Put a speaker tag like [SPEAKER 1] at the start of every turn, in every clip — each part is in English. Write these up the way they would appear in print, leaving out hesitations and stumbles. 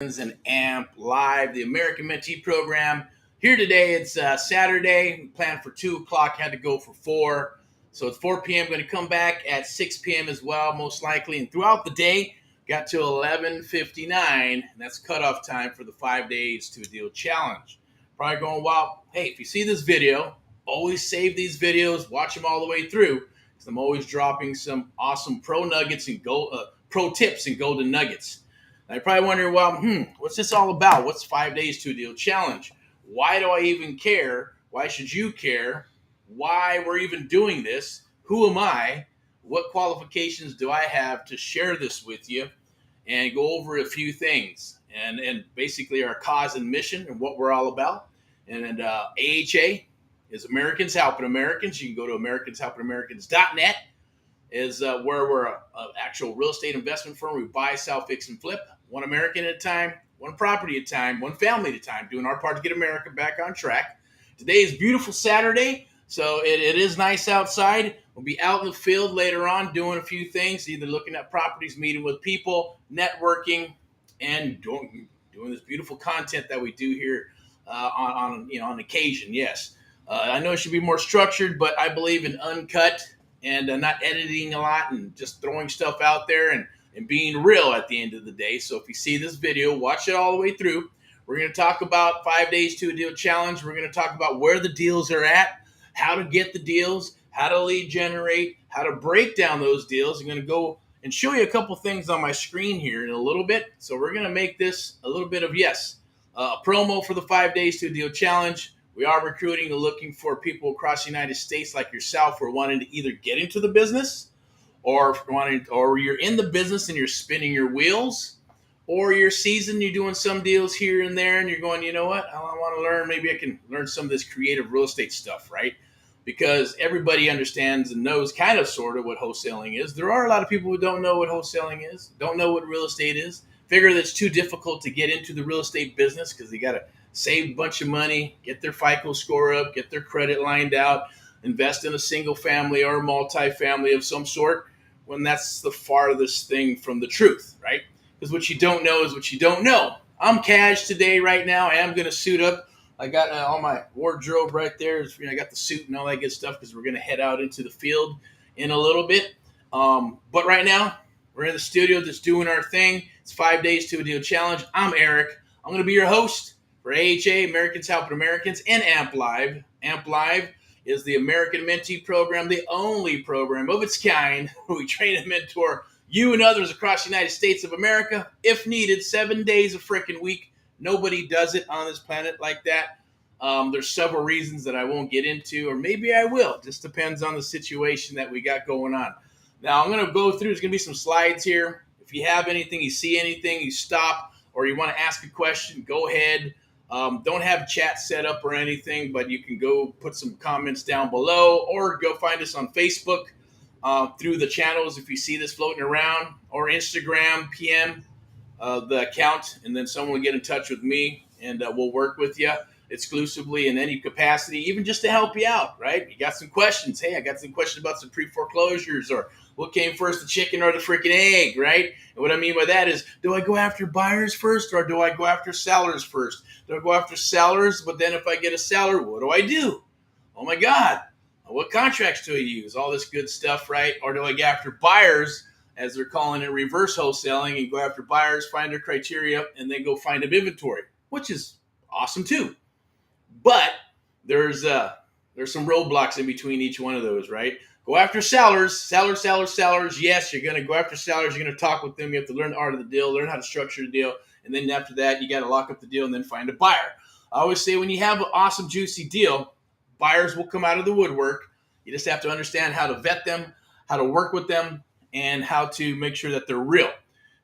[SPEAKER 1] And AMP Live, the American Mentee Program. Here today, it's Saturday. Planned for 2 o'clock, had to go for 4. So it's 4 p.m. Going to come back at 6 p.m. as well, most likely. And throughout the day, got to 11:59, and that's cutoff time for the 5 days to a deal challenge. Probably going, well, hey, if you see this video, always save these videos, watch them all the way through, because I'm always dropping some awesome pro nuggets and pro tips and golden nuggets. And I probably wonder, well, what's this all about? What's 5 days to a deal challenge? Why do I even care? Why should you care? Why we're even doing this? Who am I? What qualifications do I have to share this with you and go over a few things and basically our cause and mission and what we're all about. And AHA is Americans Helping Americans. You can go to americanshelpingamericans.net is where we're an actual real estate investment firm. We buy, sell, fix, and flip. One American at a time, one property at a time, one family at a time, doing our part to get America back on track. Today is beautiful Saturday, so it is nice outside. We'll be out in the field later on doing a few things, either looking at properties, meeting with people, networking, and doing this beautiful content that we do here on occasion. Yes, I know it should be more structured, but I believe in uncut and not editing a lot and just throwing stuff out there and being real at the end of the day. So if you see this video, watch it all the way through. We're going to talk about 5 days to a deal challenge. We're going to talk about where the deals are at, how to get the deals, how to lead generate, how to break down those deals. I'm going to go and show you a couple things on my screen here in a little bit. So we're going to make this a little bit of, a promo for the 5 days to a deal challenge. We are recruiting and looking for people across the United States like yourself who are wanting to either get into the business or you're in the business and you're spinning your wheels, or you're seasoned, you're doing some deals here and there, and you're going, you know what, I want to learn, maybe I can learn some of this creative real estate stuff, right? Because everybody understands and knows kind of sort of what wholesaling is. There are a lot of people who don't know what wholesaling is, don't know what real estate is, figure that it's too difficult to get into the real estate business because they got to save a bunch of money, get their FICO score up, get their credit lined out, invest in a single family or a multi-family of some sort, when that's the farthest thing from the truth, right? Because what you don't know is what you don't know. I'm cash today, right now. I am going to suit up. I got all my wardrobe right there. I got the suit and all that good stuff because we're going to head out into the field in a little bit. But right now, we're in the studio just doing our thing. It's 5 days to a deal challenge. I'm Eric. I'm going to be your host for AHA, Americans Helping Americans, and AMP Live. AMP Live is the American Mentee Program, the only program of its kind where we train and mentor you and others across the United States of America, if needed, 7 days a freaking week. Nobody does it on this planet like that. There's several reasons that I won't get into, or maybe I will. It just depends on the situation that we got going on. Now, I'm going to go through, there's going to be some slides here. If you have anything, you see anything, you stop, or you want to ask a question, go ahead. Don't have chat set up or anything, but you can go put some comments down below or go find us on Facebook through the channels if you see this floating around, or Instagram, PM the account, and then someone will get in touch with me and we'll work with you exclusively in any capacity, even just to help you out, right? You got some questions. Hey, I got some questions about some pre-foreclosures, or what came first, the chicken or the freaking egg, right? And what I mean by that is, do I go after buyers first or do I go after sellers first? Do I go after sellers, but then if I get a seller, what do I do? Oh my God, what contracts do I use? All this good stuff, right? Or do I go after buyers, as they're calling it, reverse wholesaling, and go after buyers, find their criteria, and then go find them inventory, which is awesome too. But there's some roadblocks in between each one of those, right? Go after sellers. Yes, you're going to go after sellers. You're going to talk with them. You have to learn the art of the deal, learn how to structure the deal. And then after that, you got to lock up the deal and then find a buyer. I always say when you have an awesome, juicy deal, buyers will come out of the woodwork. You just have to understand how to vet them, how to work with them, and how to make sure that they're real.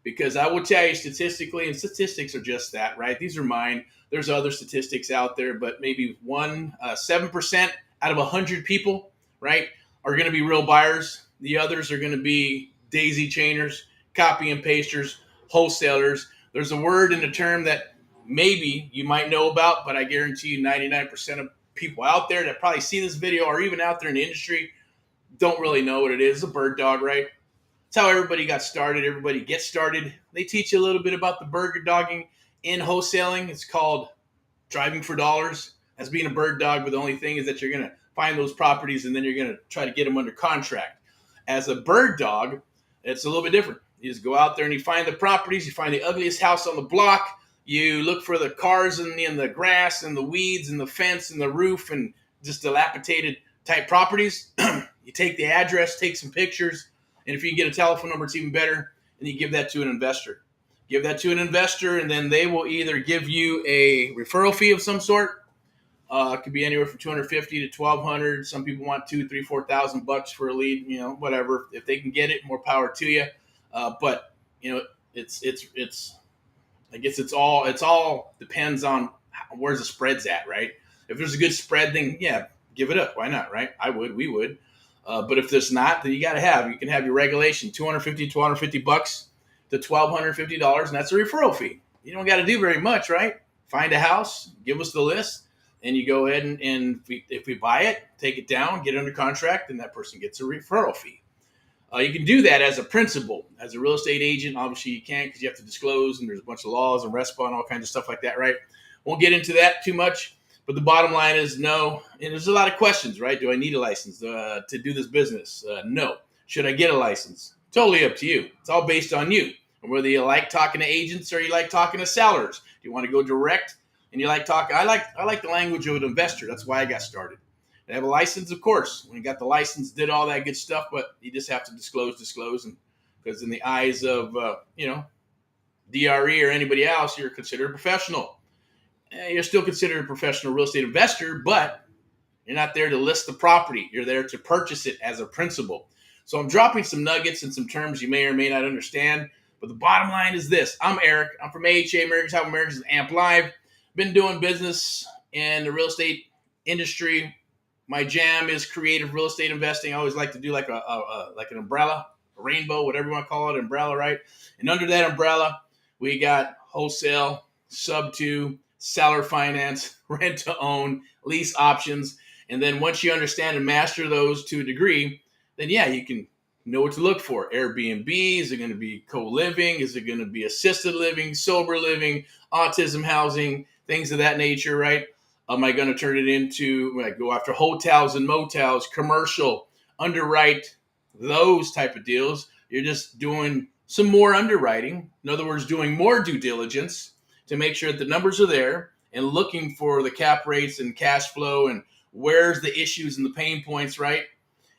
[SPEAKER 1] Because I will tell you statistically, and statistics are just that, right? These are mine. There's other statistics out there, but maybe 7% out of 100 people, right, are going to be real buyers. The others are going to be daisy chainers, copy and pasters, wholesalers. There's a word and a term that maybe you might know about, but I guarantee you 99% of people out there that probably see this video or even out there in the industry don't really know what it is. A bird dog, right? That's how everybody got started. Everybody gets started. They teach you a little bit about the bird dogging in wholesaling, it's called driving for dollars. That's being a bird dog, but the only thing is that you're going to find those properties and then you're going to try to get them under contract. As a bird dog, it's a little bit different. You just go out there and you find the properties, you find the ugliest house on the block, you look for the cars in the grass and the weeds and the fence and the roof and just dilapidated type properties. You take the address, take some pictures, and if you can get a telephone number, it's even better, and you give that to an investor. Give that to an investor, and then they will either give you a referral fee of some sort. It could be anywhere from $250 to $1,200. Some people want $2,000, $3,000, $4,000 for a lead. Whatever. If they can get it, more power to you. But it's I guess it's all depends on where's the spreads at, right? If there's a good spread, then yeah, give it up. Why not, right? We would. But if there's not, then you can have your regulation $250 to $150 to $1,250, and that's a referral fee. You don't got to do very much, right? Find a house, give us the list, and you go ahead and if we buy it, take it down, get it under contract, and that person gets a referral fee. You can do that as a principal. As a real estate agent, obviously you can't because you have to disclose, and there's a bunch of laws and RESPA and all kinds of stuff like that, right? Won't get into that too much, but the bottom line is no. And there's a lot of questions, right? Do I need a license to do this business? No. Should I get a license? Totally up to you. It's all based on you. And whether you like talking to agents or you like talking to sellers. Do you want to go direct and you like talking? I like the language of an investor. That's why I got started. They have a license, of course. When you got the license, did all that good stuff, but you just have to disclose, and because in the eyes of DRE or anybody else, you're considered a professional. You're still considered a professional real estate investor, but you're not there to list the property. You're there to purchase it as a principal. So I'm dropping some nuggets and some terms you may or may not understand, but the bottom line is this. I'm Eric. I'm from AHA, Americans Help Americans, AMP Live. Been doing business in the real estate industry. My jam is creative real estate investing. I always like to do like an umbrella, a rainbow, whatever you want to call it, umbrella, right? And under that umbrella, we got wholesale, sub-2, seller finance, rent to own, lease options. And then once you understand and master those to a degree, then yeah, you can know what to look for. Airbnb, is it going to be co-living? Is it going to be assisted living, sober living, autism housing, things of that nature, right? Am I going to turn it into, go after hotels and motels, commercial, underwrite, those type of deals? You're just doing some more underwriting. In other words, doing more due diligence to make sure that the numbers are there and looking for the cap rates and cash flow and where's the issues and the pain points, right?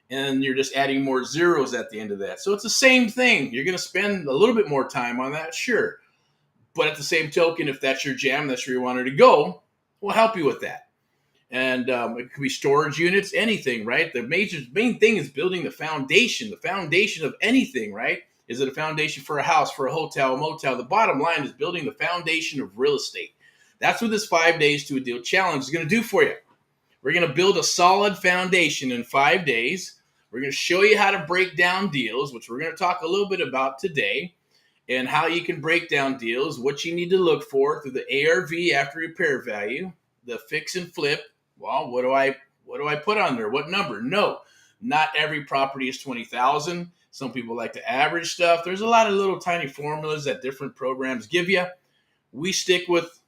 [SPEAKER 1] And you're just adding more zeros at the end of that. So it's the same thing. You're going to spend a little bit more time on that, sure. But at the same token, if that's your jam, that's where you wanted to go, we'll help you with that. And it could be storage units, anything, right? The main thing is building the foundation of anything, right? Is it a foundation for a house, for a hotel, a motel? The bottom line is building the foundation of real estate. That's what this 5 days to a deal challenge is going to do for you. We're going to build a solid foundation in 5 days. We're going to show you how to break down deals, which we're going to talk a little bit about today, and how you can break down deals, what you need to look for through the ARV after repair value, the fix and flip. Well, what do I put on there? What number? No, not every property is 20,000. Some people like to average stuff. There's a lot of little tiny formulas that different programs give you. We stick with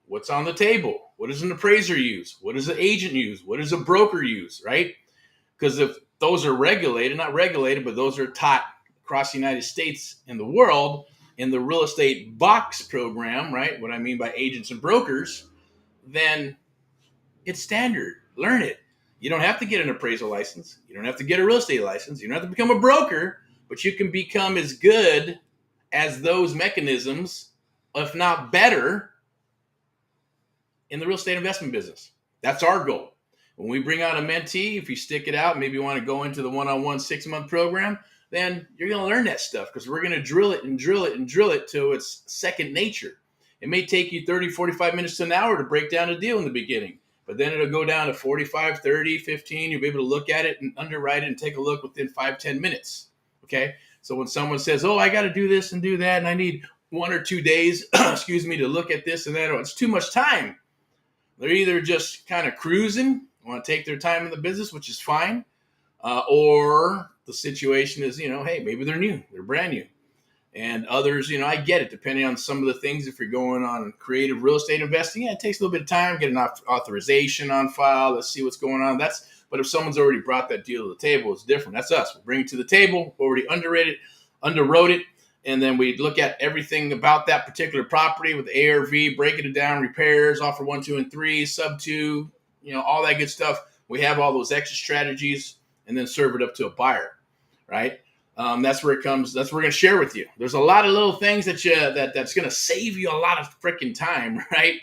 [SPEAKER 1] what's on the table. What does an appraiser use? What does an agent use? What does a broker use, right? Because if those are regulated, not regulated, but those are taught across the United States and the world in the real estate box program, right? What I mean by agents and brokers, then it's standard. Learn it. You don't have to get an appraisal license. You don't have to get a real estate license. You don't have to become a broker, but you can become as good as those mechanisms, if not better, in the real estate investment business. That's our goal. When we bring out a mentee, if you stick it out, maybe you want to go into the one-on-one 6-month program, then you're going to learn that stuff because we're going to drill it and drill it and drill it to its second nature. It may take you 30, 45 minutes to an hour to break down a deal in the beginning, but then it'll go down to 45, 30, 15. You'll be able to look at it and underwrite it and take a look within 5, 10 minutes. Okay. So when someone says, oh, I got to do this and do that, and I need 1 or 2 days, to look at this and that, it's too much time. They're either just kind of cruising, want to take their time in the business, which is fine, or the situation is, hey, maybe they're new, they're brand new, And others, I get it, depending on some of the things. If you're going on creative real estate investing, it takes a little bit of time, get an authorization on file. Let's see what's going on. But if someone's already brought that deal to the table, it's different. That's us. We bring it to the table, already underwrote it, and then we look at everything about that particular property with ARV, breaking it down, repairs, offer 1, 2, and 3, sub 2, all that good stuff. We have all those exit strategies, and then serve it up to a buyer, right? That's where it comes. That's what we're going to share with you. There's a lot of little things that's going to save you a lot of freaking time, right?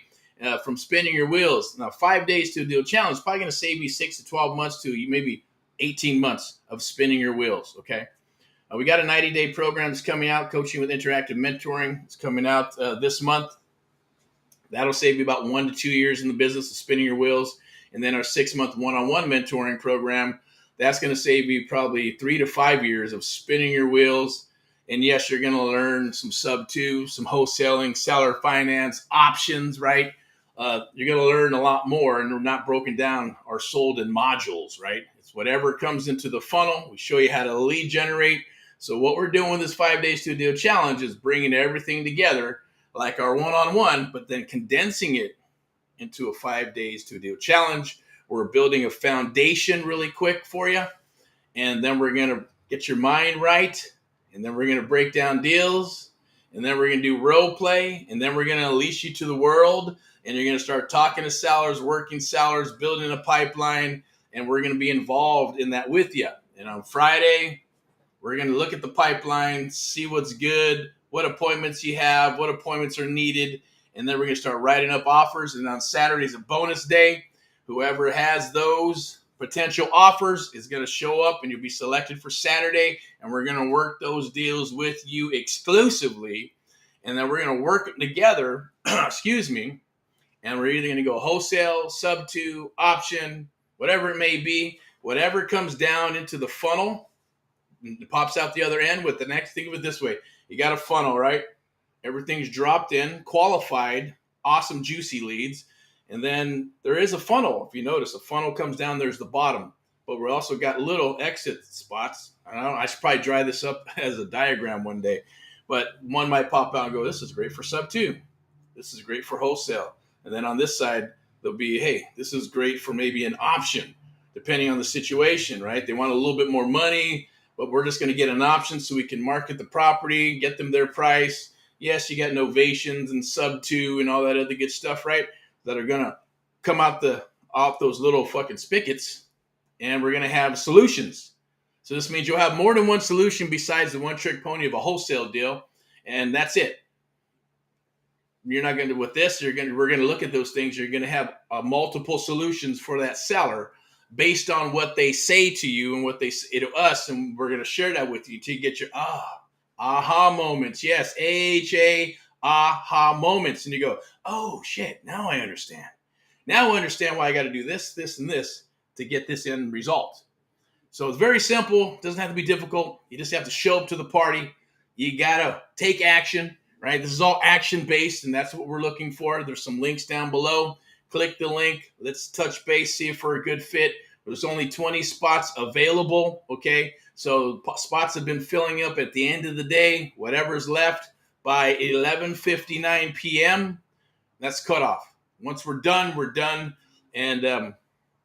[SPEAKER 1] From spinning your wheels. Now, 5 days to a deal challenge is probably going to save you 6 to 12 months to maybe 18 months of spinning your wheels. Okay. We got a 90-day program that's coming out, coaching with interactive mentoring. It's coming out this month. That'll save you about 1 to 2 years in the business of spinning your wheels. And then our 6-month one-on-one mentoring program, that's going to save you probably 3 to 5 years of spinning your wheels. And yes, you're going to learn some sub 2, some wholesaling, seller finance, options, right? You're going to learn a lot more, and they're not broken down or sold in modules, right? It's whatever comes into the funnel. We show you how to lead generate. So what we're doing with this 5 days to a deal challenge is bringing everything together like our one-on-one, but then condensing it into a 5 days to a deal challenge. We're building a foundation really quick for you. And then we're going to get your mind right. And then we're going to break down deals. And then we're going to do role play. And then we're going to unleash you to the world. And you're going to start talking to sellers, working sellers, building a pipeline. And we're going to be involved in that with you. And on Friday, we're going to look at the pipeline, see what's good, what appointments you have, what appointments are needed. And then we're going to start writing up offers. And on Saturday is a bonus day. Whoever has those potential offers is going to show up, and you'll be selected for Saturday. And we're going to work those deals with you exclusively. And then we're going to work together, excuse me. And we're either going to go wholesale, sub 2, option, whatever it may be. Whatever comes down into the funnel, it pops out the other end with the next. Think of it this way. You got a funnel, right? Everything's dropped in, qualified, awesome, juicy leads. And then there is a funnel. If you notice, a funnel comes down, there's the bottom. But we also got little exit spots. I should probably dry this up as a diagram one day. But one might pop out and go, this is great for sub 2. This is great for wholesale. And then on this side, there'll be, hey, this is great for maybe an option, depending on the situation, right? They want a little bit more money, but we're just going to get an option so we can market the property, get them their price. Yes, you got novations and sub 2 and all that other good stuff, right? That are going to come out off those little fucking spigots, and we're going to have solutions. So this means you'll have more than one solution besides the one-trick pony of a wholesale deal, and that's it. You're not going to, with this, we're going to look at those things. You're going to have multiple solutions for that seller based on what they say to you and what they say to us, and we're going to share that with you to get your aha moments. Yes, AHA, aha moments. And you go, oh shit, now I understand. Now I understand why I got to do this, this, and this to get this end result. So it's very simple. It doesn't have to be difficult. You just have to show up to the party. You got to take action, right? This is all action-based, and that's what we're looking for. There's some links down below. Click the link. Let's touch base, see if we're a good fit. There's only 20 spots available, okay? So spots have been filling up at the end of the day. Whatever's left by 11:59 p.m., that's cutoff. Once we're done, we're done. And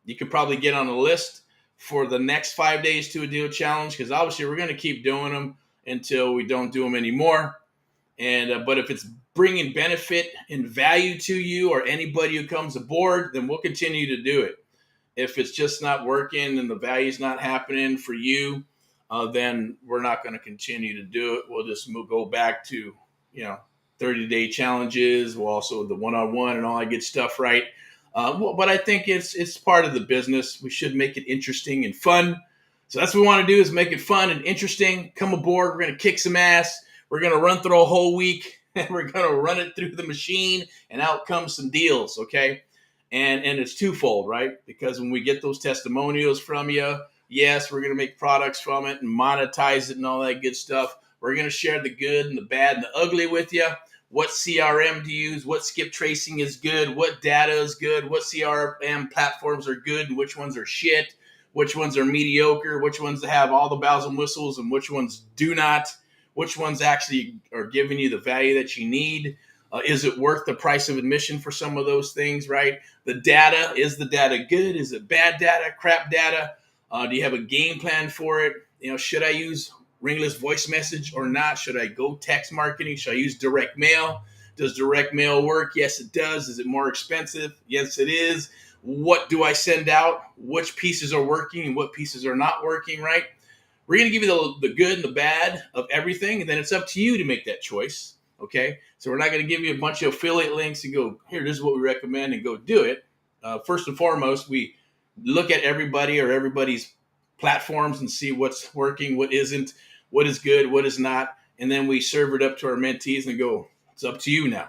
[SPEAKER 1] you could probably get on the list for the next 5 days to a deal challenge, because obviously we're going to keep doing them until we don't do them anymore. And but if it's bringing benefit and value to you or anybody who comes aboard, then we'll continue to do it. If it's just not working and the value's not happening for you, then we're not going to continue to do it. We'll just go back to 30-day challenges. We'll also the one-on-one and all that good stuff, right? But I think it's part of the business. We should make it interesting and fun. So that's what we want to do, is make it fun and interesting. Come aboard. We're going to kick some ass. We're going to run through a whole week, and we're going to run it through the machine, and out comes some deals, okay? And it's twofold, right? Because when we get those testimonials from you, yes, we're going to make products from it and monetize it and all that good stuff. We're going to share the good and the bad and the ugly with you. What CRM to use, what skip tracing is good, what data is good, what CRM platforms are good and which ones are shit, which ones are mediocre, which ones have all the bells and whistles and which ones do not, which ones actually are giving you the value that you need. Is it worth the price of admission for some of those things, right? The data, is the data good? Is it bad data, crap data? Do you have a game plan for it? Should I use ringless voice message or not? Should I go text marketing? Should I use direct mail? Does direct mail work? Yes, it does. Is it more expensive? Yes, it is. What do I send out? Which pieces are working and what pieces are not working, right? We're going to give you the good and the bad of everything, and then it's up to you to make that choice, okay? So we're not going to give you a bunch of affiliate links and go, here, this is what we recommend, and go do it. First and foremost, we look at everybody's platforms and see what's working, what isn't, what is good, what is not, and then we serve it up to our mentees and go, it's up to you now.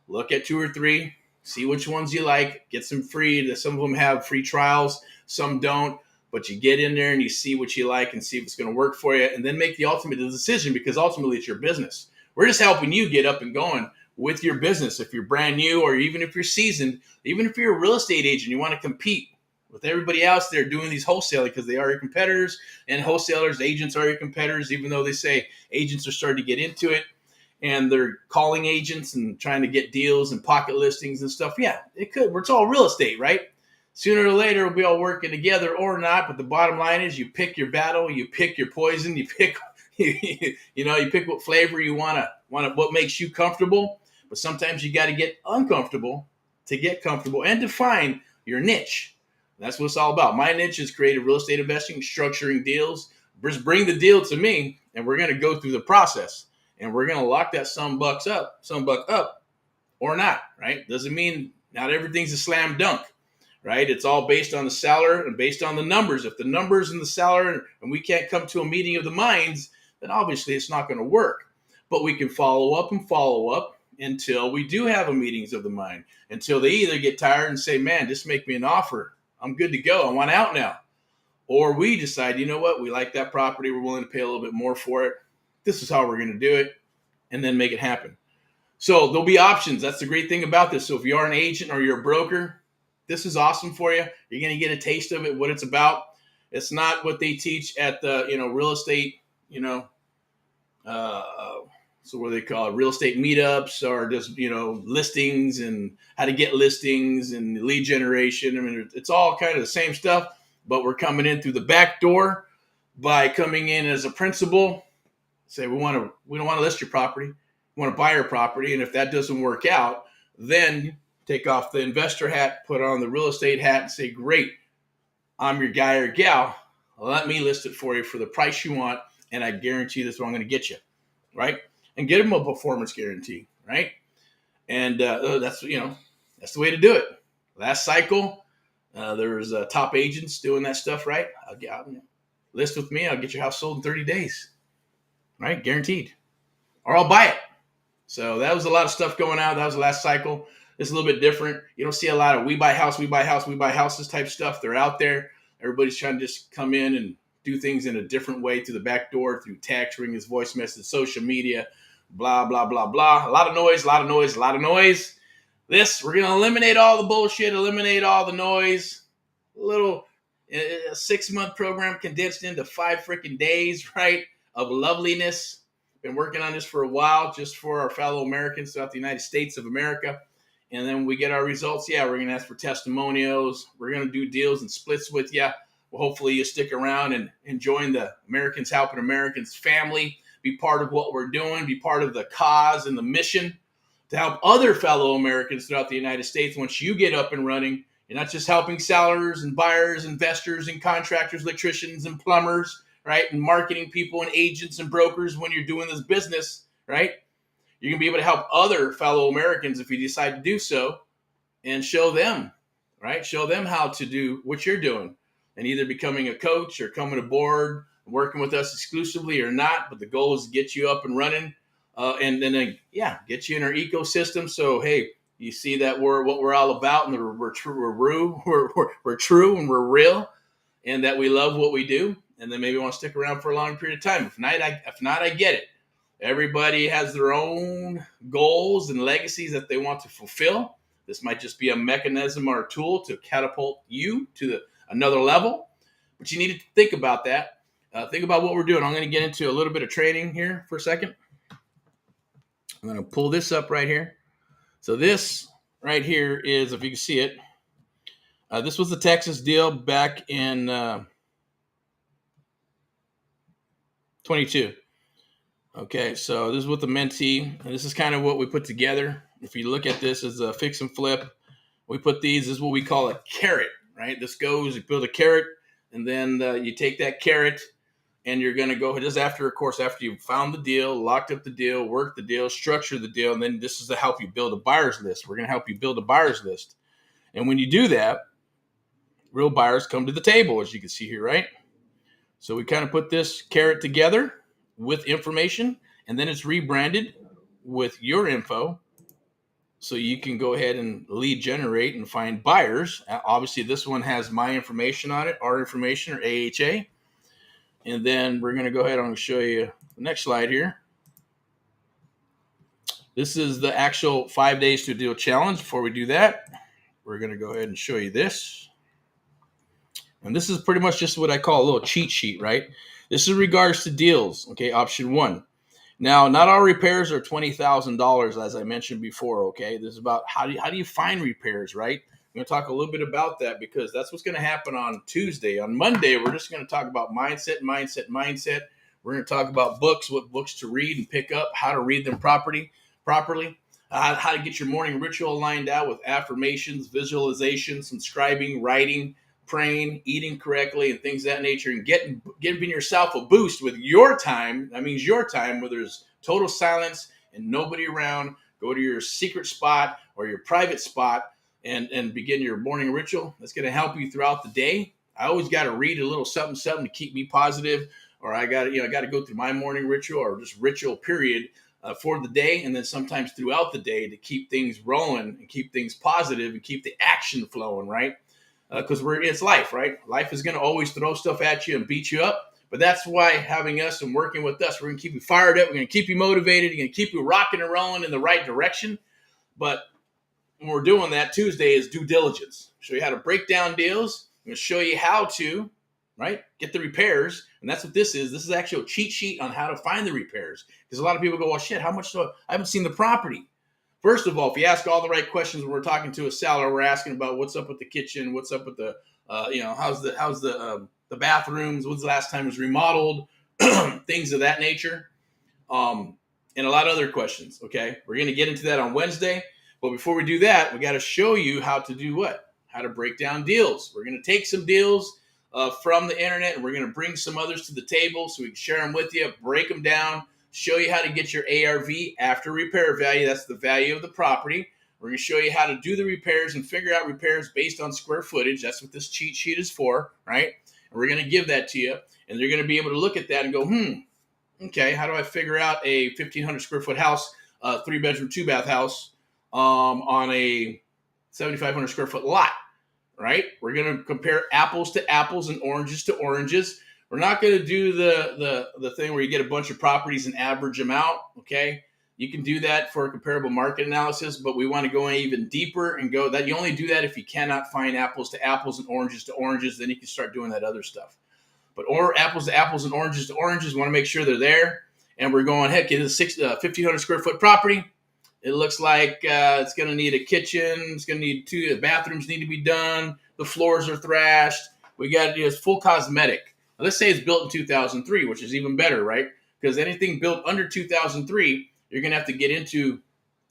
[SPEAKER 1] Look at 2 or 3, see which ones you like, get some free. Some of them have free trials, some don't, but you get in there and you see what you like and see if it's going to work for you, and then make the ultimate decision, because ultimately it's your business. We're just helping you get up and going with your business. If you're brand new, or even if you're seasoned, even if you're a real estate agent, you want to compete with everybody else there doing these wholesaling, because they are your competitors, and wholesalers, agents are your competitors, even though they say agents are starting to get into it and they're calling agents and trying to get deals and pocket listings and stuff. Yeah, it could. It's all real estate, right? Sooner or later, we'll be all working together or not. But the bottom line is, you pick your battle, you pick your poison, you pick, you pick what flavor you want, what makes you comfortable. But sometimes you got to get uncomfortable to get comfortable and define your niche. That's what it's all about. My niche is creative real estate investing, structuring deals. Just bring the deal to me, and we're going to go through the process, and we're going to lock that some buck up or not, right? Doesn't mean not everything's a slam dunk, right? It's all based on the seller and based on the numbers. If the numbers and the seller, and we can't come to a meeting of the minds, then obviously it's not going to work. But we can follow up until we do have a meetings of the mind, until they either get tired and say, man, just make me an offer. I'm good to go. I want out now. Or we decide, you know what? We like that property. We're willing to pay a little bit more for it. This is how we're going to do it, and then make it happen. So there'll be options. That's the great thing about this. So if you are an agent or you're a broker, this is awesome for you. You're going to get a taste of it, what it's about. It's not what they teach at the, real estate, so what do they call it? Real estate meetups, or just, listings and how to get listings and lead generation. I mean, it's all kind of the same stuff, but we're coming in through the back door by coming in as a principal. Say, we don't want to list your property. We want to buy your property. And if that doesn't work out, then take off the investor hat, put on the real estate hat, and say, great, I'm your guy or gal. Let me list it for you for the price you want, and I guarantee this is what I'm going to get you, right? And get them a performance guarantee, right? And that's the way to do it. Last cycle, there's top agents doing that stuff, right? List with me, I'll get your house sold in 30 days, right? Guaranteed. Or I'll buy it. So that was a lot of stuff going out. That was the last cycle. It's a little bit different. You don't see a lot of we buy houses type stuff. They're out there. Everybody's trying to just come in and do things in a different way, through the back door, through text, ring his voice message, social media, blah, blah, blah, blah. A lot of noise. We're going to eliminate all the bullshit, eliminate all the noise. A 6-month program condensed into 5 freaking days, right, of loveliness. Been working on this for a while, just for our fellow Americans throughout the United States of America. And then we get our results. Yeah, we're going to ask for testimonials. We're going to do deals and splits with you. Well, hopefully you stick around and join the Americans Helping Americans family. Be part of what we're doing. Be part of the cause and the mission to help other fellow Americans throughout the United States. Once you get up and running, you're not just helping sellers and buyers, investors and contractors, electricians and plumbers, right? And marketing people and agents and brokers when you're doing this business, right? You're going to be able to help other fellow Americans if you decide to do so, and show them, right? Show them how to do what you're doing, and either becoming a coach or coming aboard, working with us exclusively or not. But the goal is to get you up and running, and then get you in our ecosystem. So, hey, you see that what we're all about, and we're true and we're real, and that we love what we do, and then maybe want to stick around for a long period of time. If not, I get it. Everybody has their own goals and legacies that they want to fulfill. This might just be a mechanism or a tool to catapult you to another level, but you need to think about that. think about what we're doing. I'm going to get into a little bit of training here for a second. I'm going to pull this up right here. So this right here is, if you can see it, this was the Texas deal back in 22. Okay, so this is with the mentee, and this is kind of what we put together. If you look at this as a fix and flip, we put these, this is what we call a carrot, right? This goes, you build a carrot, and then you take that carrot, and you're going to go just after, of course, after you've found the deal, locked up the deal, worked the deal, structured the deal, and then this is to help you build a buyer's list. We're going to help you build a buyer's list. And when you do that, real buyers come to the table, as you can see here, right? So we kind of put this carrot together with information, and then it's rebranded with your info. So you can go ahead and lead generate and find buyers. Obviously, this one has my information on it, our information, or AHA. And then we're going to go ahead and show you the next slide here. This is the actual 5 days to deal challenge. Before we do that, we're going to go ahead and show you this. And this is pretty much just what I call a little cheat sheet, right? This is in regards to deals, okay, option 1. Now, not all repairs are $20,000, as I mentioned before, okay? This is about how do you find repairs, right? I'm going to talk a little bit about that because that's what's going to happen on Tuesday. On Monday, we're just going to talk about mindset. We're going to talk about books, what books to read and pick up, how to read them properly, how to get your morning ritual lined out with affirmations, visualizations, subscribing, writing, praying, eating correctly, and things of that nature, and giving yourself a boost with your time. That means your time where there's total silence and nobody around. Go to your secret spot or your private spot and begin your morning ritual. That's going to help you throughout the day. I always got to read a little something to keep me positive, or I got to go through my morning ritual or just ritual period for the day, and then sometimes throughout the day to keep things rolling and keep things positive and keep the action flowing, right? Because it's life, right? Life is going to always throw stuff at you and beat you up. But that's why having us and working with us, we're going to keep you fired up. We're going to keep you motivated. We're going to keep you rocking and rolling in the right direction. But when we're doing that, Tuesday is due diligence. Show you how to break down deals. I'm going to show you how to, right, get the repairs. And that's what this is. This is actually a cheat sheet on how to find the repairs. Because a lot of people go, well, shit, how much I haven't seen the property. First of all, if you ask all the right questions when we're talking to a seller, we're asking about what's up with the kitchen, what's up with the, how's the bathrooms, when's the last time it was remodeled, things of that nature, and a lot of other questions. Okay, we're going to get into that on Wednesday, but before we do that, we got to show you how to do what? How to break down deals. We're going to take some deals from the internet, and we're going to bring some others to the table so we can share them with you, break them down. Show you how to get your ARV after repair value. That's the value of the property. We're going to show you how to do the repairs and figure out repairs based on square footage. That's what this cheat sheet is for, right? And we're going to give that to you. And you're going to be able to look at that and go, okay, how do I figure out a 1,500 square foot house, 3-bedroom, 2-bath house on a 7,500 square foot lot, right? We're going to compare apples to apples and oranges to oranges. We're not going to do the thing where you get a bunch of properties and average them out, okay? You can do that for a comparable market analysis, but we want to go even deeper and go that you only do that if you cannot find apples to apples and oranges to oranges. Then you can start doing that other stuff. But apples to apples and oranges to oranges, we want to make sure they're there. And we're going, heck, it is a 1,500 square foot property. It looks like it's going to need a kitchen. It's going to need 2 bathrooms need to be done. The floors are thrashed. We got it's full cosmetic. Now, let's say it's built in 2003, which is even better, right? Because anything built under 2003, you're going to have to get into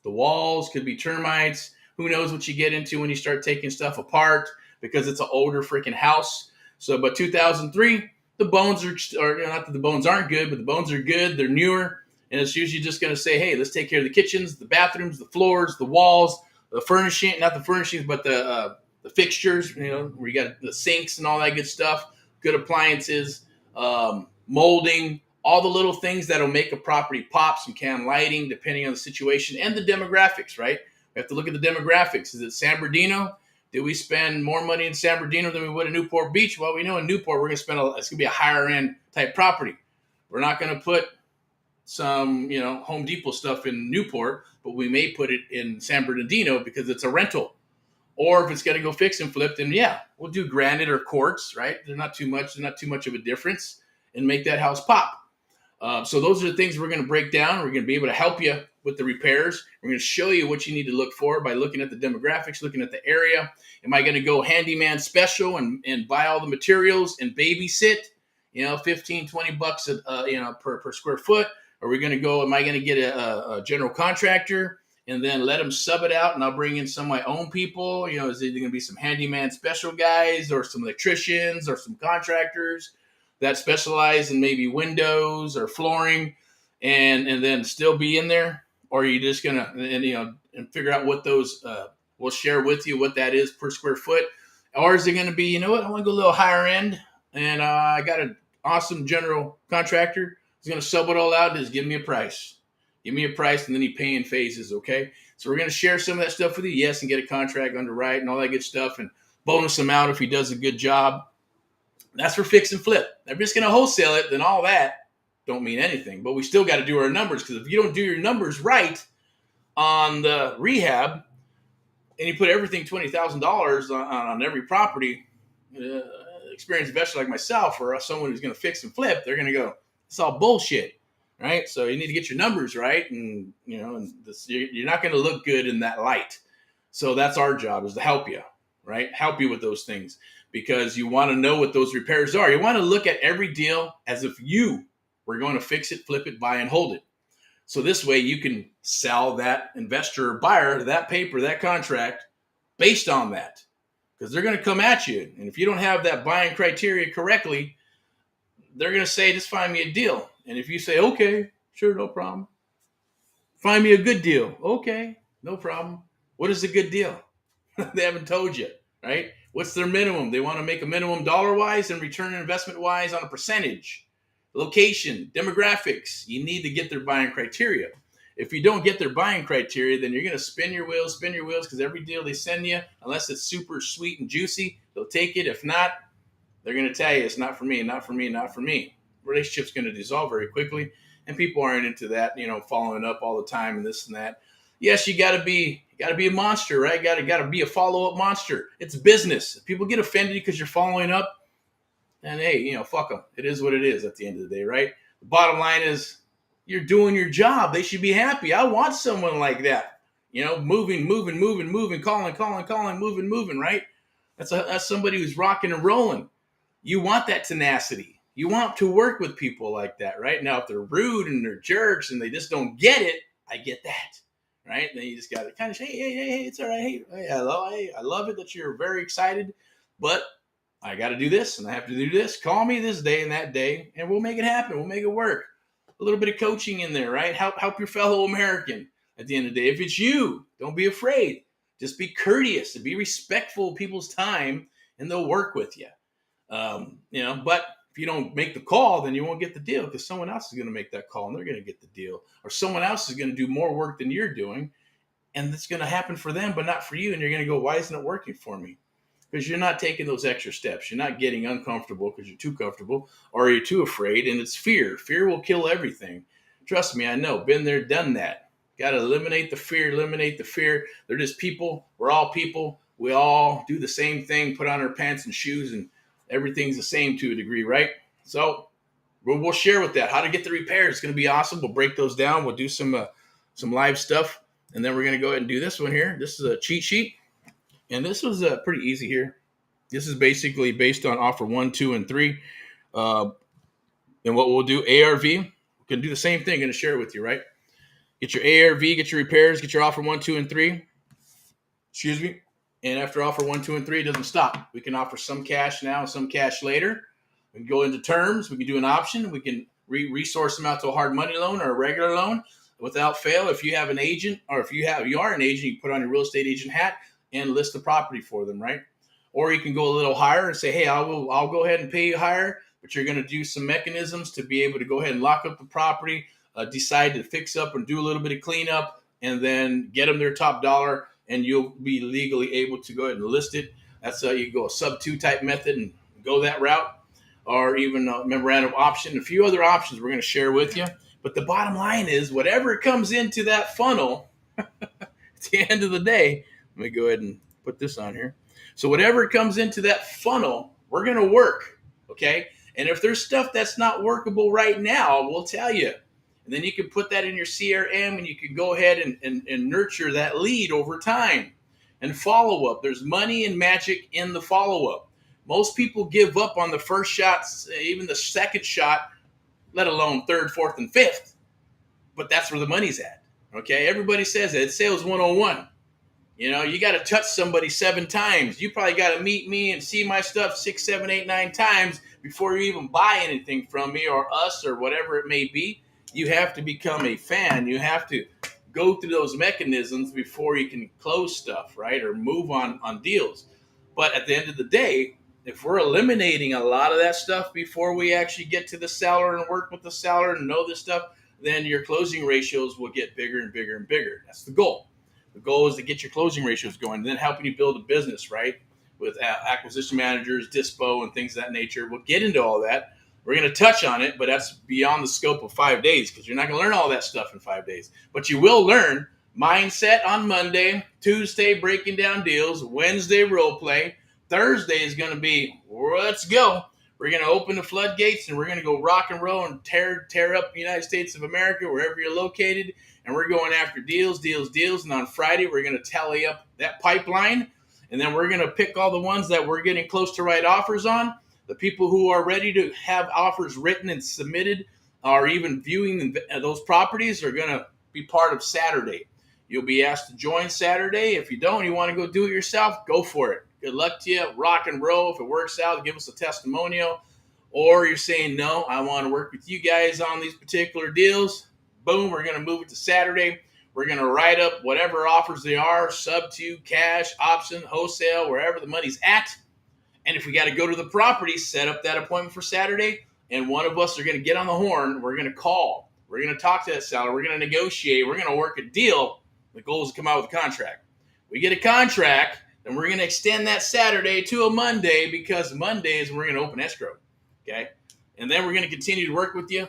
[SPEAKER 1] the walls, could be termites. Who knows what you get into when you start taking stuff apart because it's an older freaking house. So, but 2003, the bones are not that the bones aren't good, but the bones are good. They're newer. And it's usually just going to say, hey, let's take care of the kitchens, the bathrooms, the floors, the walls, the furnishing, not the furnishings, but the fixtures, where you got the sinks and all that good stuff. Good appliances, molding, all the little things that'll make a property pop, some can lighting, depending on the situation and the demographics, right? We have to look at the demographics. Is it San Bernardino? Did we spend more money in San Bernardino than we would in Newport Beach? Well, we know in Newport we're going to spend it's going to be a higher end type property. We're not going to put some, Home Depot stuff in Newport, but we may put it in San Bernardino because it's a rental. Or if it's going to go fix and flip, then yeah, we'll do granite or quartz, right? They're not too much of a difference. and make that house pop. So those are the things we're going to break down. We're going to be able to help you with the repairs. We're going to show you what you need to look for by looking at the demographics, looking at the area. Am I going to go handyman special and buy all the materials and babysit, 15, 20 bucks, per square foot? Are we going to go, am I going to get a general contractor and then let them sub it out and I'll bring in some of my own people? Is it going to be some handyman special guys or some electricians or some contractors that specialize in maybe windows or flooring and then still be in there? Or are you just going to, and figure out what those, we'll share with you what that is per square foot? Or is it going to be, I want to go a little higher end and I got an awesome general contractor who's going to sub it all out and just give me a price. Give me a price and then you pay in phases, okay? So we're going to share some of that stuff with you, yes, and get a contract underwrite and all that good stuff and bonus him out if he does a good job. That's for fix and flip. If you're just going to wholesale it, then all that don't mean anything. But we still got to do our numbers, because if you don't do your numbers right on the rehab and you put everything $20,000 on every property, experienced investor like myself or someone who's going to fix and flip, they're going to go, it's all bullshit, right? So you need to get your numbers right, and you're not going to look good in that light. So that's our job, is to help you, right? Help you with those things, because you want to know what those repairs are. You want to look at every deal as if you were going to fix it, flip it, buy and hold it. So this way you can sell that investor or buyer that paper, that contract based on that, because they're going to come at you. And if you don't have that buying criteria correctly, they're going to say, just find me a deal. And if you say, okay, sure, no problem. Find me a good deal. Okay, no problem. What is a good deal? They haven't told you, right? What's their minimum? They want to make a minimum dollar-wise and return investment-wise on a percentage. Location, demographics. You need to get their buying criteria. If you don't get their buying criteria, then you're going to spin your wheels, because every deal they send you, unless it's super sweet and juicy, they'll take it. If not, they're going to tell you it's not for me, not for me, not for me. Relationship's going to dissolve very quickly, and people aren't into that, following up all the time and this and that. Yes, you got to be a monster, right? Got to be a follow-up monster. It's business. If people get offended because you're following up, and hey, fuck them. It is what it is at the end of the day, right? The bottom line is you're doing your job. They should be happy. I want someone like that, moving, calling, moving, right? That's somebody who's rocking and rolling. You want that tenacity. You want to work with people like that, right? Now, if they're rude and they're jerks and they just don't get it, I get that, right? Then you just got to kind of say, hey, it's all right. Hey, hello, hey, I love it that you're very excited, but I got to do this and I have to do this. Call me this day and that day, and we'll make it happen. We'll make it work. A little bit of coaching in there, right? Help your fellow American at the end of the day. If it's you, don't be afraid. Just be courteous and be respectful of people's time, and they'll work with you. But if you don't make the call, then you won't get the deal, because someone else is going to make that call and they're going to get the deal, or someone else is going to do more work than you're doing, and it's going to happen for them, but not for you. And you're going to go, why isn't it working for me? Because you're not taking those extra steps. You're not getting uncomfortable because you're too comfortable, or you're too afraid. And it's fear. Fear will kill everything. Trust me, I know. Been there, done that. Got to eliminate the fear. They're just people. We're all people. We all do the same thing, put on our pants and shoes, and everything's the same to a degree, right? So we'll share with that how to get the repairs. It's going to be awesome. We'll break those down. We'll do some live stuff, and then we're going to go ahead and do this one here. This is a cheat sheet. And this was pretty easy here. This is basically based on offer 1, 2, and 3. And what we'll do, ARV, we can do the same thing. I'm going to share it with you, right? Get your ARV, get your repairs, get your offer 1, 2, and 3. Excuse me. And after offer 1, 2, and 3, it doesn't stop. We can offer some cash now and some cash later. We can go into terms. We can do an option. We can resource them out to a hard money loan or a regular loan without fail. If you have an agent, or if you are an agent, you put on your real estate agent hat and list the property for them, right? Or you can go a little higher and say, hey, I'll go ahead and pay you higher, but you're going to do some mechanisms to be able to go ahead and lock up the property, decide to fix up and do a little bit of cleanup, and then get them their top dollar, and you'll be legally able to go ahead and list it. That's you go a sub-2 type method and go that route, or even a memorandum option. A few other options we're going to share with you. But the bottom line is, whatever comes into that funnel at the end of the day, let me go ahead and put this on here. So whatever comes into that funnel, we're going to work, okay? And if there's stuff that's not workable right now, we'll tell you. And then you can put that in your CRM and you can go ahead and nurture that lead over time. And follow up. There's money and magic in the follow up. Most people give up on the first shots, even the second shot, let alone third, fourth, and fifth. But that's where the money's at. Okay, everybody says that. It's sales 101. You know, you got to touch somebody 7 times. You probably got to meet me and see my stuff 6, 7, 8, 9 times before you even buy anything from me or us or whatever it may be. You have to become a fan. You have to go through those mechanisms before you can close stuff, right? Or move on deals. But at the end of the day, if we're eliminating a lot of that stuff before we actually get to the seller and work with the seller and know this stuff, then your closing ratios will get bigger and bigger and bigger. That's the goal. The goal is to get your closing ratios going and then helping you build a business, right? With acquisition managers, dispo, and things of that nature. We'll get into all that. We're going to touch on it, but that's beyond the scope of 5 days because you're not going to learn all that stuff in 5 days. But you will learn mindset on Monday, Tuesday breaking down deals, Wednesday role play. Thursday is going to be, let's go. We're going to open the floodgates and we're going to go rock and roll and tear up the United States of America, wherever you're located. And we're going after deals. And on Friday, we're going to tally up that pipeline. And then we're going to pick all the ones that we're getting close to write offers on. The people who are ready to have offers written and submitted or even viewing those properties are going to be part of Saturday. You'll be asked to join Saturday. If you don't, you want to go do it yourself, go for it. Good luck to you. Rock and roll. If it works out, give us a testimonial. Or you're saying, no, I want to work with you guys on these particular deals. Boom, we're going to move it to Saturday. We're going to write up whatever offers they are, sub to, cash, option, wholesale, wherever the money's at. And if we got to go to the property, set up that appointment for Saturday. And one of us are going to get on the horn. We're going to call. We're going to talk to that seller. We're going to negotiate. We're going to work a deal. The goal is to come out with a contract. We get a contract, then we're going to extend that Saturday to a Monday because Monday is when we're going to open escrow. Okay? And then we're going to continue to work with you.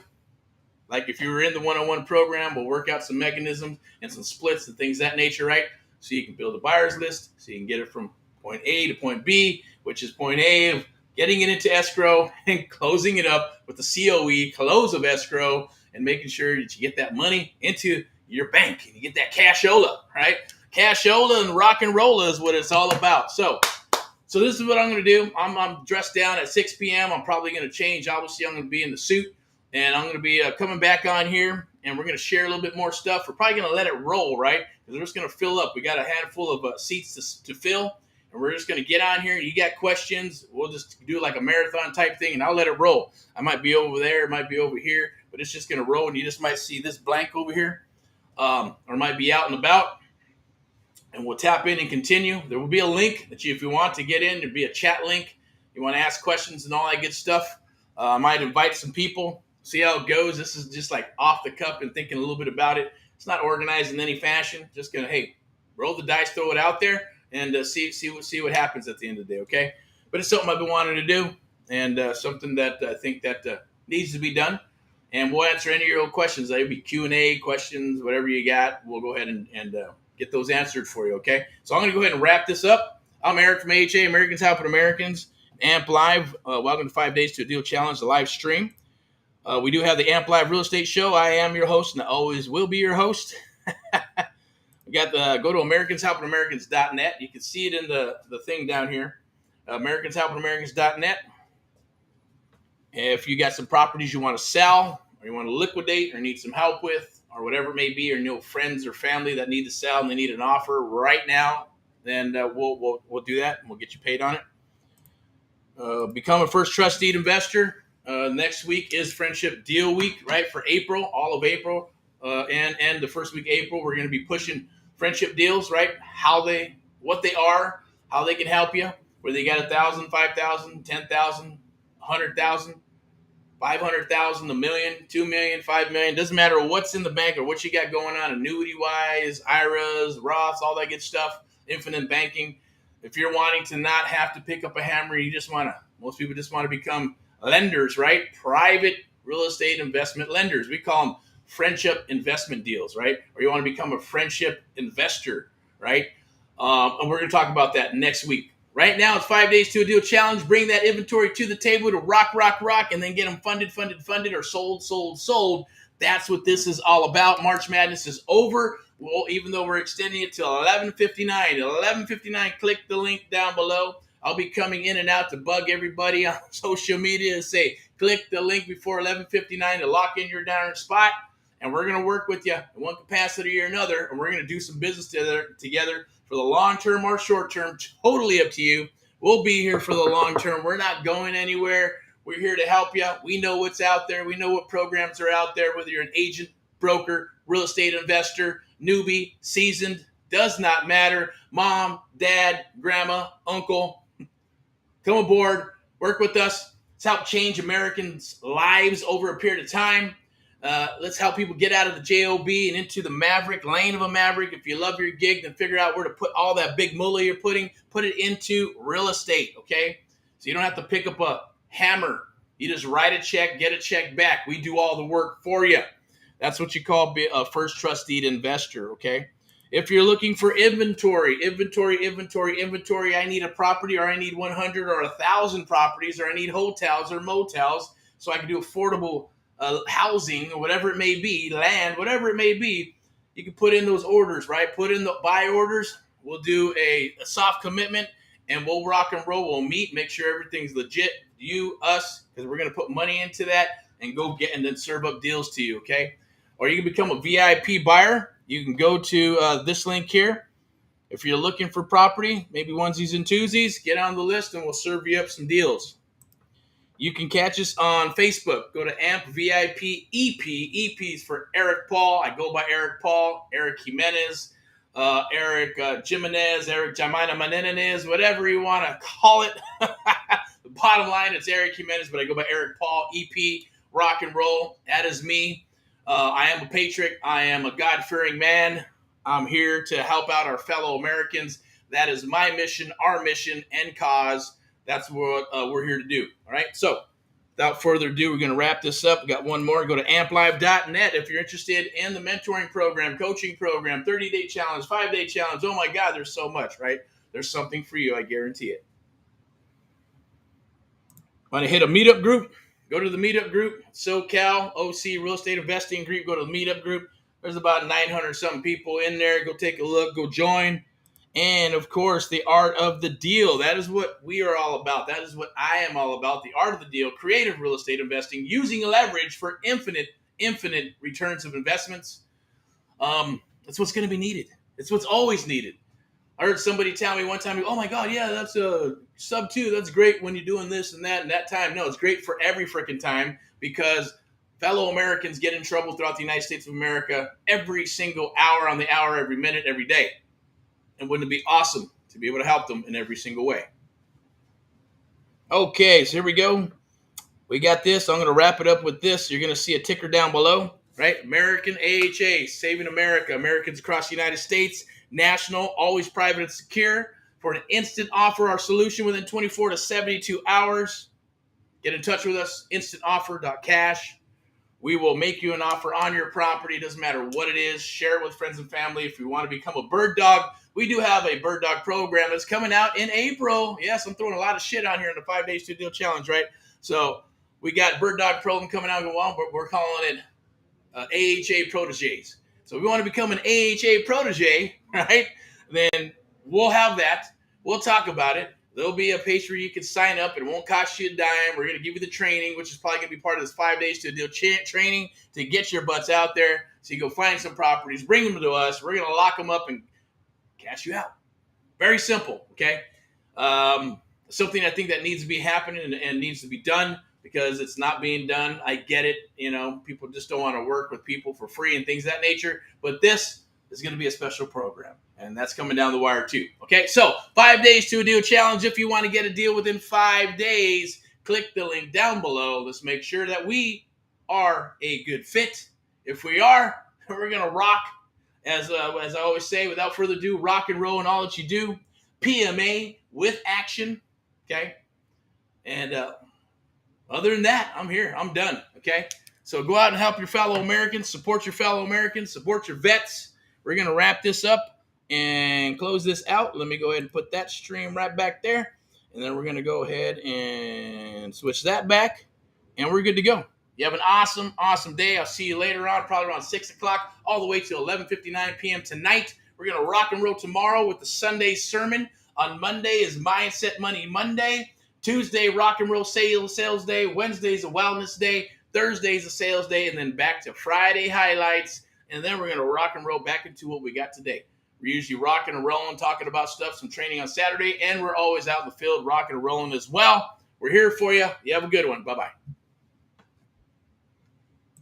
[SPEAKER 1] Like if you were in the one-on-one program, we'll work out some mechanisms and some splits and things of that nature, right? So you can build a buyer's list, so you can get it from point A to point B, which is point A of getting it into escrow and closing it up with the COE, close of escrow, and making sure that you get that money into your bank and you get that cashola, right? Cashola and rock and roll is what it's all about. So this is what I'm going to do. I'm dressed down at 6 p.m. I'm probably going to change. Obviously, I'm going to be in the suit. And I'm going to be coming back on here, and we're going to share a little bit more stuff. We're probably going to let it roll, right? Because we're just going to fill up. We got a handful of seats to fill, and we're just going to get on here. You got questions, we'll just do like a marathon type thing, and I'll let it roll. I might be over there, it might be over here, but it's just going to roll, and you just might see this blank over here, or might be out and about. And we'll tap in and continue. There will be a link that if you want to get in, there'll be a chat link. You want to ask questions and all that good stuff. I might invite some people. See how it goes. This is just like off the cuff and thinking a little bit about it. It's not organized in any fashion. Just gonna, hey, roll the dice, throw it out there, and see what happens at the end of the day. Okay, but it's something I've been wanting to do, and something that I think that needs to be done. And we'll answer any of your questions. There'll be Q&A questions, whatever you got. We'll go ahead and get those answered for you. Okay. So I'm gonna go ahead and wrap this up. I'm Eric from AHA, Americans Helping Americans, AMP Live. Welcome to 5 Days to a Deal Challenge, the live stream. We do have the AMP Live Real Estate Show. I am your host, and I always will be your host. We got go to AmericansHelpingAmericans.net. You can see it in the thing down here, AmericansHelpingAmericans.net. If you got some properties you want to sell, or you want to liquidate, or need some help with, or whatever it may be, or you know friends or family that need to sell and they need an offer right now, then we'll do that, and we'll get you paid on it. Become a first trust deed investor. Next week is Friendship Deal Week, right, for April, all of April, and the first week of April. We're going to be pushing friendship deals, right, what they are, how they can help you, whether you got 1,000, 5,000, 10,000, 100,000, 500,000, $1 million, $2 million, $5 million. Doesn't matter what's in the bank or what you got going on, annuity-wise, IRAs, Roths, all that good stuff, infinite banking. If you're wanting to not have to pick up a hammer, most people just want to become lenders, right? Private real estate investment lenders. We call them friendship investment deals, right? Or you want to become a friendship investor, right? And we're going to talk about that next week. Right now, it's 5 days to a deal challenge. Bring that inventory to the table to rock, and then get them funded, or sold. That's what this is all about. March Madness is over. Well, even though we're extending it till 11:59. 11:59, click the link down below. I'll be coming in and out to bug everybody on social media and say, click the link before 11:59 to lock in your darn spot. And we're going to work with you in one capacity or another. And we're going to do some business together for the long term or short term. Totally up to you. We'll be here for the long term. We're not going anywhere. We're here to help you. We know what's out there. We know what programs are out there, whether you're an agent, broker, real estate investor, newbie, seasoned, does not matter. Mom, dad, grandma, uncle, come aboard, work with us. Let's help change Americans' lives over a period of time. Let's help people get out of the JOB and into the maverick, lane of a maverick. If you love your gig, then figure out where to put all that big moolah you're put it into real estate, okay? So you don't have to pick up a hammer. You just write a check, get a check back. We do all the work for you. That's what you call a first trust deed investor, okay? If you're looking for inventory, I need a property, or I need 100 or 1,000 properties, or I need hotels or motels so I can do affordable housing, or whatever it may be, land, whatever it may be, you can put in those orders, right? Put in the buy orders. We'll do a soft commitment, and we'll rock and roll. We'll meet, make sure everything's legit. You, us, because we're going to put money into that and go get and then serve up deals to you, okay? Or you can become a VIP buyer. You can go to this link here. If you're looking for property, maybe onesies and twosies, get on the list and we'll serve you up some deals. You can catch us on Facebook. Go to AMP VIP EP. EP is for Erick Paul. I go by Erick Paul, Erick Jimenez, Erick Jimenez, Erick Jamina Menendez, whatever you want to call it. The bottom line, it's Erick Jimenez, but I go by Erick Paul, EP, rock and roll. That is me. I am a patriot. I am a God-fearing man. I'm here to help out our fellow Americans. That is my mission, our mission, and cause. That's what we're here to do. All right. So without further ado, we're going to wrap this up. We got one more. Go to amplive.net if you're interested in the mentoring program, coaching program, 30-day challenge, 5-day challenge. Oh my God, there's so much, right? There's something for you. I guarantee it. Want to hit a meetup group? Go to the meetup group, SoCal OC Real Estate Investing Group. Go to the meetup group. There's about 900 something people in there. Go take a look. Go join. And, of course, the art of the deal. That is what we are all about. That is what I am all about, the art of the deal, creative real estate investing, using leverage for infinite returns of investments. That's what's going to be needed. It's what's always needed. I heard somebody tell me one time, oh, my God, yeah, that's a sub 2. That's great when you're doing this and that time. No, it's great for every freaking time because fellow Americans get in trouble throughout the United States of America every single hour on the hour, every minute, every day. And wouldn't it be awesome to be able to help them in every single way? Okay, so here we go. We got this. I'm going to wrap it up with this. You're going to see a ticker down below, right? American AHA, Saving America. Americans across the United States, national, always private and secure. For an instant offer, our solution within 24 to 72 hours. Get in touch with us, instantoffer.cash. We will make you an offer on your property. It doesn't matter what it is. Share it with friends and family. If you want to become a bird dog, we do have a bird dog program that's coming out in April. Yes, I'm throwing a lot of shit on here in the 5 days to deal challenge, right? So we got bird dog program coming out. We're calling it AHA proteges. So if we want to become an AHA protege, right? Then we'll have that. We'll talk about it. There'll be a page where you can sign up. It won't cost you a dime. We're going to give you the training, which is probably going to be part of this 5 days to deal training to get your butts out there. So you go find some properties, bring them to us. We're going to lock them up and cash you out. Very simple, okay? Something I think that needs to be happening and needs to be done because it's not being done. I get it. You know, people just don't want to work with people for free and things of that nature. But this is going to be a special program. And that's coming down the wire too. Okay, so 5 days to a deal challenge. If you want to get a deal within 5 days, click the link down below. Let's make sure that we are a good fit. If we are, we're going to rock. As I always say, without further ado, rock and roll in all that you do. PMA with action. Okay. And other than that, I'm here. I'm done. Okay. So go out and help your fellow Americans. Support your fellow Americans. Support your vets. We're going to wrap this up. and close this out. Let me go ahead and put that stream right back there. And then we're going to go ahead and switch that back. And we're good to go. You have an awesome, awesome day. I'll see you later on, probably around 6 o'clock, all the way to 11:59 p.m. tonight. We're going to rock and roll tomorrow with the Sunday sermon. On Monday is Mindset Money Monday. Tuesday, rock and roll sales day. Wednesday is a wellness day. Thursday is a sales day. And then back to Friday highlights. And then we're going to rock and roll back into what we got today. We're usually rocking and rolling, talking about stuff, some training on Saturday. And we're always out in the field rocking and rolling as well. We're here for you. You have a good one. Bye-bye.